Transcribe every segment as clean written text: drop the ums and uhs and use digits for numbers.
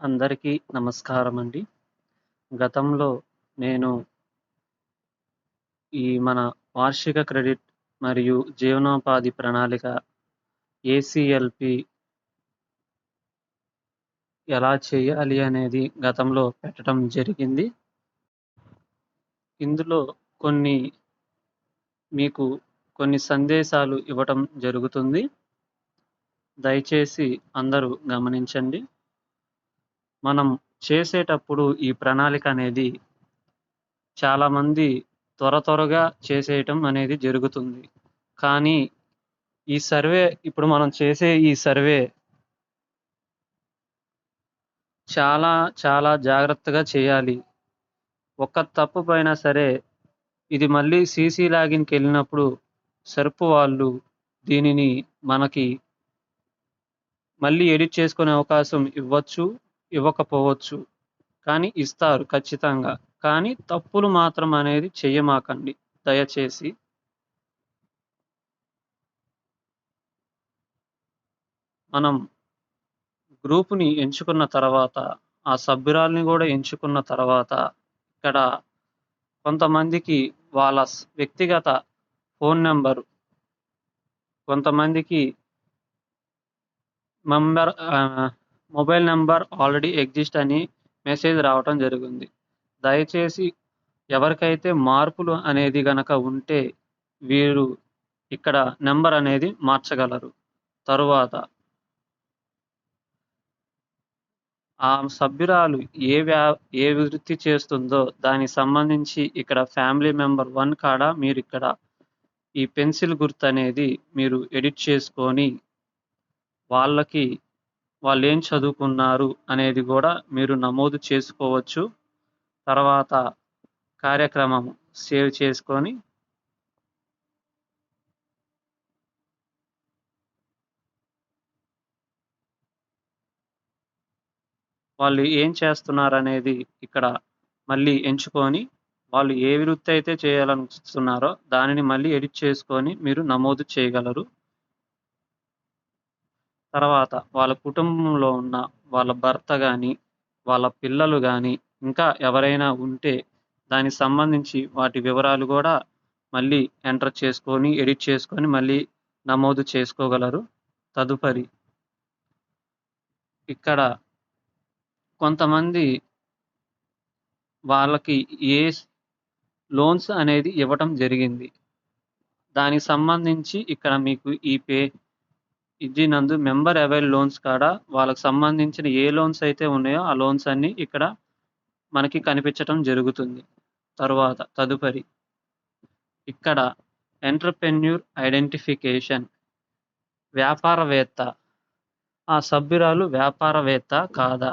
అందరికీ నమస్కారమండి. గతంలో నేను మన వార్షిక క్రెడిట్ మరియు జీవనోపాధి ప్రణాళిక ఏసీఎల్‌పీ ఎలా చేయాలి అనేది గతంలో పెట్టడం జరిగింది. ఇందులో కొన్ని మీకు కొన్ని సందేశాలు ఇవ్వటం జరుగుతుంది. దయచేసి అందరూ గమనించండి. మనం చేసేటప్పుడు ఈ ప్రణాళిక అనేది చాలామంది త్వరగా చేసేయటం అనేది జరుగుతుంది. కానీ ఇప్పుడు మనం చేసే ఈ సర్వే చాలా చాలా జాగ్రత్తగా చేయాలి. ఒక్క తప్పు పైనా సరే ఇది మళ్ళీ సీసీ లాగిన్‌కెళ్ళినప్పుడు సెర్ప్ వాళ్ళు దీనిని మనకి మళ్ళీ ఎడిట్ చేసుకునే అవకాశం ఇవ్వచ్చు, ఇవ్వకపోవచ్చు. కానీ ఇస్తారు ఖచ్చితంగా. కానీ తప్పులు మాత్రం అనేది చెయ్యమాకండి దయచేసి. మనం గ్రూప్‌ని ఎంచుకున్న తర్వాత, ఆ సభ్యురాలిని గూడా ఎంచుకున్న తర్వాత, ఇక్కడ కొంతమందికి వాళ్ళ వ్యక్తిగత ఫోను నంబరు, కొంతమందికి member mobile number already exist అని మెసేజ్ రావటం జరిగింది. దయచేసి ఎవరికైతే మార్పులు అనేది గనక ఉంటే వీరు ఇక్కడ నంబర్ అనేది మార్చగలరు. తరువాత ఆ సభ్యురాలు ఏ వృత్తి చేస్తుందో దానికి సంబంధించి ఇక్కడ ఫ్యామిలీ మెంబర్ 1 కాడ మీరిక్కడ ఈ పెన్సిల్ గుర్తనేది మీరు ఎడిట్ చేసుకొని, వాళ్ళకి వాళ్ళేం చదువుకున్నారు అనేది గూడా మీరు నమోదు చేసుకోవచ్చు. తర్వాత కార్యక్రమం సేవ్ చేసుకొని వాళ్ళు ఏం చేస్తున్నారనేది ఇక్కడ మళ్ళీ ఎంచుకొని, వాళ్ళు ఏ వృత్తి అయితే చేయాలనుస్తున్నారో దానిని మళ్ళీ ఎడిట్ చేసుకొని మీరు నమోదు చేయగలరు. తర్వాత వాళ్ళ కుటుంబంలో ఉన్న వాళ్ళ భర్త గాని, వాళ్ళ పిల్లలు గాని, ఇంకా ఎవరైనా ఉంటే దానికి సంబంధించి వాటి వివరాలు గూడా మళ్ళీ ఎంటర్ చేసుకొని, ఎడిట్ చేసుకొని మళ్ళీ నమోదు చేసుకోగలరు. తదుపరి ఇక్కడ కొంతమంది వాళ్ళకి ఏ లోన్స్ అనేది ఇవ్వటం జరిగింది. దానికి సంబంధించి ఇక్కడ మీకు ఇది నందు మెంబర్ అవైల్ లోన్స్ కాడ వాళ్ళకి సంబంధించిన ఏ లోన్స్ అయితే ఉన్నాయో ఆ లోన్స్ అన్నీ ఇక్కడ మనకి కనిపించటం జరుగుతుంది. తదుపరి ఇక్కడ ఎంటర్‌ప్రెన్యూర్ ఐడెంటిఫికేషన్, వ్యాపారవేత్త. ఆ సభ్యురాలు వ్యాపారవేత్త కాదా?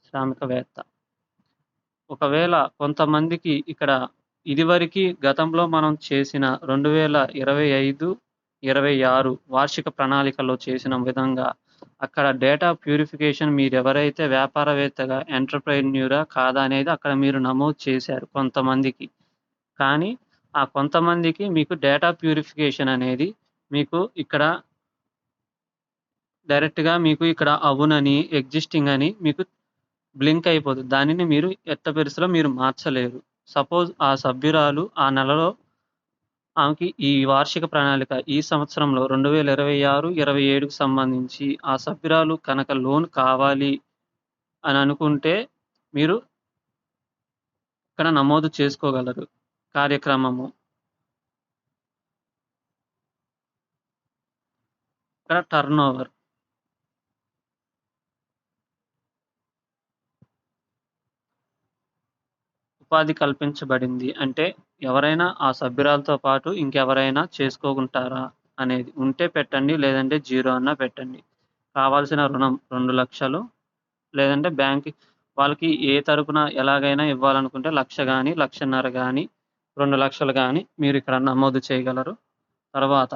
శ్రామికవేత్త. ఒకవేళ కొంతమందికి ఇక్కడ ఇదివరకి గతంలో మనం చేసిన 2025, 26 వార్షిక ప్రణాళికలో చేసిన విధంగా అక్కడ డేటా ప్యూరిఫికేషన్ మీరెవరైతే వ్యాపారవేత్తగా, ఎంటర్‌ప్రెన్యూరా కాదా అనేది అక్కడ మీరు నమోదు చేశారు కొంతమందికి. కానీ ఆ కొంతమందికి మీకు డేటా ప్యూరిఫికేషన్ అనేది మీకు ఇక్కడ డైరెక్ట్‌గా మీకు ఇక్కడ అవునని, ఎగ్జిస్టింగ్ అని మీకు బ్లింక్ అయిపోతది. దానిని మీరు ఎట్టి పరిస్థితిలో మీరు మార్చలేరు. సపోజ్ ఆ సభ్యురాలు ఆ నెలలో ఆమెకి ఈ వార్షిక ప్రణాళిక ఈ సంవత్సరంలో 2026, 27కి సంబంధించి ఆ సభ్యురాలు కనుక లోన్ కావాలి అని అనుకుంటే మీరు ఇక్కడ నమోదు చేసుకోగలరు. కార్యక్రమము. ఇక్కడ టర్నోవర్. ఉపాధి కల్పించబడింది. అంటే ఎవరైనా ఆ సభ్యురాలతో పాటు ఇంకెవరైనా చేసుకోకుంటారా అనేది. ఉంటే పెట్టండి. లేదంటే 0 అన్నా పెట్టండి. కావాల్సిన రుణం 2,00,000 లేదంటే వాళ్ళకి ఏ తరపున ఎలాగైనా ఇవ్వాలనుకుంటే 1,00,000 గాని, 1,50,000 గాని, 2,00,000 గాని మీరిక్కడ నమోదు చేయగలరు. తర్వాత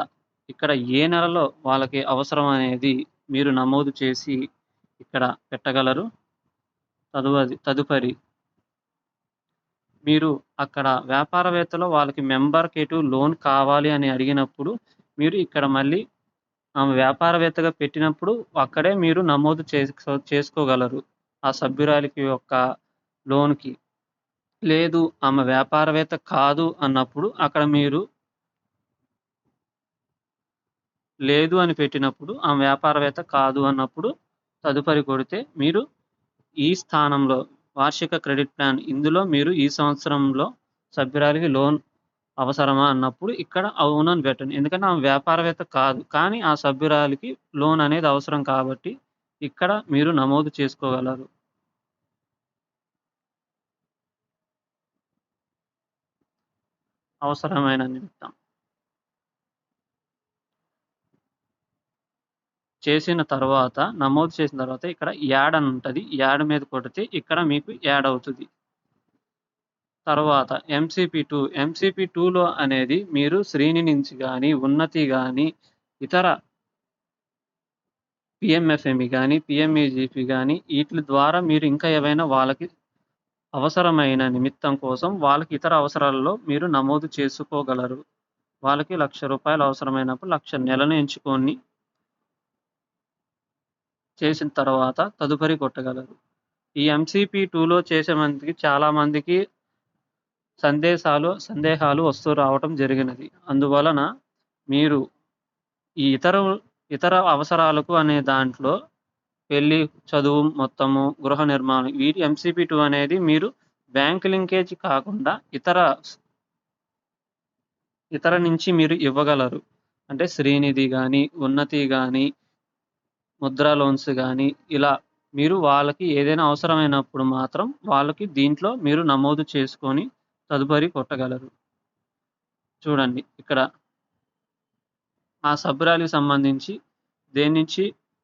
ఇక్కడ ఏ నెలలో వాళ్ళకి అవసరం అనేది మీరు నమోదు చేసి ఇక్కడ పెట్టగలరు. తదుపరి మీరు అక్కడ వ్యాపారవేత్తలో వాళ్ళకి మెంబర్‌కెటు లోన్ కావాలి అని అడిగినప్పుడు మీరు ఇక్కడ మళ్ళీ ఆమె వ్యాపారవేత్తగా పెట్టినప్పుడు అక్కడే మీరు నమోదు చేసుకోగలరు. ఆ సభ్యురాలికి యొక్క లోన్‌కి. లేదు ఆమె వ్యాపారవేత్త కాదు అన్నప్పుడు అక్కడ మీరు లేదు అని పెట్టినప్పుడు ఆమె వ్యాపారవేత్త కాదు అన్నప్పుడు తదుపరి కొడితే మీరు ఈ స్థానంలో వార్షిక క్రెడిట్ ప్లాన్ ఇందులో మీరు ఈ సంవత్సరంలో సభ్యురాలికి లోన్ అవసరమా అన్నప్పుడు ఇక్కడ అవును అని పెట్టండి. ఎందుకంటే ఆమె వ్యాపారవేత్త కాదు. కానీ ఆ సభ్యురాలికి లోన్ అనేది అవసరం కాబట్టి ఇక్కడ మీరు నమోదు చేసుకోగలరు. అవసరమైన నిమిత్తం. చేసిన తర్వాత నమోదు చేసిన తర్వాత ఇక్కడ యాడ్ అని ఉంటది. యాడ్ మీద కొడితే ఇక్కడ మీకు యాడ్ అవుతది. తర్వాత ఎంసీపీ2లో అనేది మీరు శ్రేణి నుంచి గాని, ఉన్నతి గాని, ఇతర పీఎంఎఫ్ఎంఈ గాని, పీఎంఈజీపీ గాని ఈట్లి ద్వారా మీరు ఇంకా ఏవైనా వాళ్ళకి అవసరమైన నిమిత్తం కోసం వాళ్ళకి ఇతర అవసరాలలో మీరు నమోదు చేసుకోగలరు. వాళ్ళకి రూ. 1,00,000 అవసరమైనప్పుడు 1,00,000 నెలను ఎంచుకొని చేసిన తర్వాత తదుపరి కొట్టగలరు. ఈ ఎంసీపీ2లో చేసే మందికి చాలా మందికి సందేహాలు వస్తూ రావటం జరిగినది. అందువలన మీరు ఈ ఇతర అవసరాలకు అనే దాంట్లో పెళ్లి, చదువు మొత్తము, గృహ నిర్మాణం వీటి ఎంసీపీ2 అనేది మీరు బ్యాంక్ లింకేజ్ కాకుండా ఇతర నుంచి మీరు ఇవ్వగలరు. అంటే శ్రీనిధి గాని, ఉన్నతి గాని, ముద్రా లోన్స్ గాని ఇలా మీరు వాళ్ళకి ఏదైనా అవసరమైనప్పుడు మాత్రం వాళ్ళకి దీంట్లో మీరు నమోదు చేసుకొని తదుపరి కొట్టగలరు. చూడండి ఇక్కడ ఆ సభ్యురాలికి సంబంధించి దేని నుంచి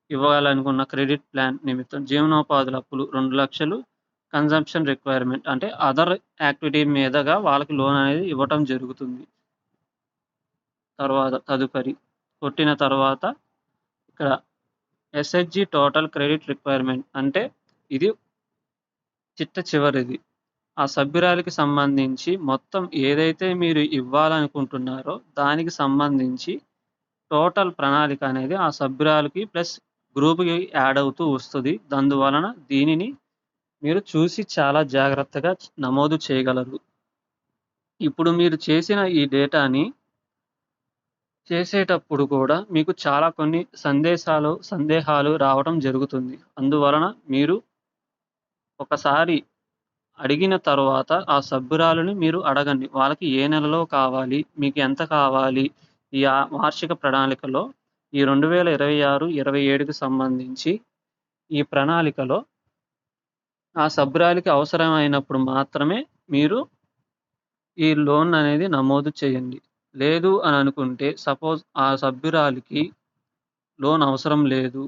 ఇవ్వాలనుకున్న క్రెడిట్ ప్లాన్ నిమిత్తం జీవనోపాధుల అప్పులు 2,00,000 కన్జంప్షన్ రిక్వైర్మెంట్ అంటే అదర్ యాక్టివిటీ మీదగా వాళ్ళకి లోన్ అనేది ఇవ్వటం జరుగుతుంది. తర్వాత తదుపరి కొట్టిన తర్వాత ఇక్కడ ఎస్‌హెచ్‌జీ టోటల్ క్రెడిట్ రిక్వైర్మెంట్ అంటే ఇది చివరిది. ఆ సభ్యురాలికి సంబంధించి మొత్తం ఏదైతే మీరు ఇవ్వాలనుకుంటున్నారో దానికి సంబంధించి టోటల్ ప్రణాళిక అనేది ఆ సభ్యురాలికి ప్లస్ గ్రూప్‌కి యాడ్ అవుతూ వస్తది. అందువలన దీనిని మీరు చూసి చాలా జాగ్రత్తగా నమోదు చేయగలరు. ఇప్పుడు మీరు చేసిన ఈ డేటాని చేసేటప్పుడు కూడా మీకు చాలా కొన్ని సందేహాలు రావటం జరుగుతుంది. అందువలన మీరు ఒకసారి అడిగిన తరువాత ఆ సభ్యురాలిని మీరు అడగండి. వాళ్ళకి ఏ నెలలో కావాలి? మీకు ఎంత కావాలి? ఈ వార్షిక ప్రణాళికలో ఈ 2026, 27కి సంబంధించి ఈ ప్రణాళికలో ఆ సభ్యురాలికి అవసరమైనప్పుడు మాత్రమే మీరు ఈ లోన్ అనేది నమోదు చేయండి. లేదు అని అనుకుంటే సపోజ్ ఆ సభ్యురాలికి లోన్ అవసరం లేదు.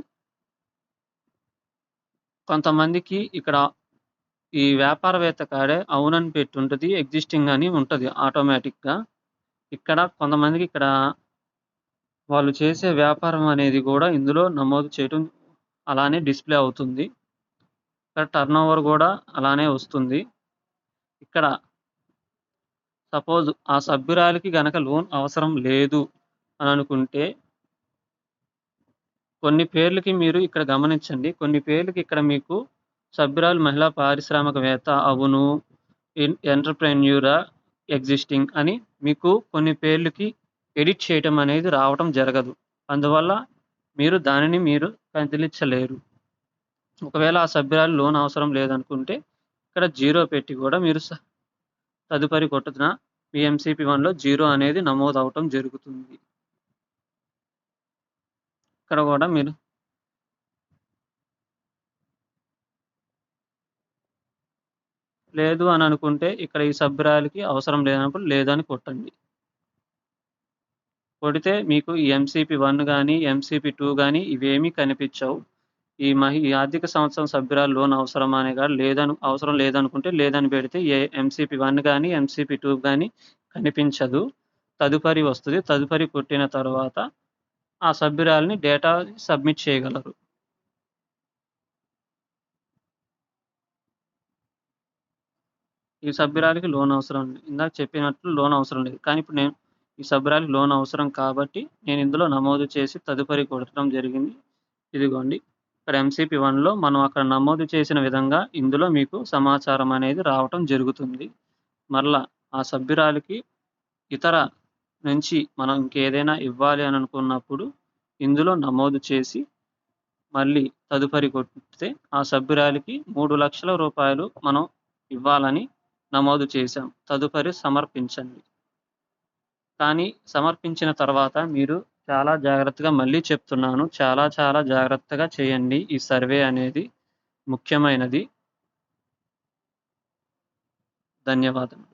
కొంతమందికి ఇక్కడ ఈ వ్యాపారవేత్త కాడే అవునని పెట్టుంటది. ఎగ్జిస్టింగ్ అని ఉంటది ఆటోమేటిక్‌గా. ఇక్కడ కొంతమందికి వాళ్ళు చేసే వ్యాపారం అనేది గూడా ఇందులో నమోదు చేయటం అలానే డిస్‌ప్లే అవుతుంది. ఇక్కడ టర్నోవర్ గూడా అలానే వస్తుంది. ఇక్కడ సపోజ్ ఆ సభ్యురాలికి గనక లోన్ అవసరం లేదు అని అనుకుంటే కొన్ని పేర్లకి మీరు ఇక్కడ గమనించండి. కొన్ని పేర్లకి ఇక్కడ మీకు సభ్యురాలు మహిళా పారిశ్రామికవేత్త అవును, ఎంటర్‌ప్రెన్యూరా, ఎగ్జిస్టింగ్ అని మీకు కొన్ని పేర్లకి ఎడిట్ చేయటం అనేది రావటం జరగదు. అందువల్ల మీరు దానిని కదిలించలేరు. ఒకవేళ ఆ సభ్యురాలు లోన్ అవసరం లేదనుకుంటే ఇక్కడ 0 పెట్టి కూడా మీరు తదుపరి కొట్టిన మీ ఎంసీపీ1లో 0 అనేది నమోదవటం జరుగుతుంది. ఇక్కడ కూడా మీరు లేదు అని అనుకుంటే ఇక్కడ ఈ సభ్యురాలికి అవసరం లేనప్పుడు లేదని కొట్టండి. కొడితే మీకు ఈ ఎంసీపీ1 గాని, ఎంసీపీ2 గాని ఇవేమీ కనిపించవు. ఈ ఆర్థిక సంవత్సరం సభ్యురాలు లోన్ అవసరమా అనే కాడ అవసరం లేదనుకుంటే లేదని పెడితే ఎంసీపీ1 గాని, ఎంసీపీ2 గాని కనిపించదు. తదుపరి వస్తది. తదుపరి కొట్టిన తర్వాత ఆ సభ్యురాలిని డేటా సబ్మిట్ చేయగలరు. ఈ సభ్యురాలికి లోన్ అవసరం లేదు. ఇందాక చెప్పినట్లు లోన్ అవసరం లేదు. కానీ ఇప్పుడు ఈ సభ్యురాలికి లోన్ అవసరం కాబట్టి నేను ఇందులో నమోదు చేసి తదుపరి కొట్టడం జరిగింది. ఇదిగోండి. ఇక్కడ MCP1లో మనం అక్కడ నమోదు చేసిన విధంగా ఇందులో మీకు సమాచారం అనేది రావటం జరుగుతుంది. మరలా ఆ సభ్యురాలికి ఇతర నుంచి మనం ఇంకేదైనా ఇవ్వాలి అని అనుకున్నప్పుడు ఇందులో నమోదు చేసి మళ్ళీ తదుపరి కొడితే ఆ సభ్యురాలికి రూ. 3,00,000 మనం ఇవ్వాలని నమోదు చేశాం. తదుపరి సమర్పించండి. కానీ సమర్పించిన తర్వాత మీరు చాలా జాగ్రత్తగా మళ్ళీ చెప్తున్నాను. చాలా జాగ్రత్తగా చేయండి. ఈ సర్వే అనేది ముఖ్యమైనది. ధన్యవాదములు.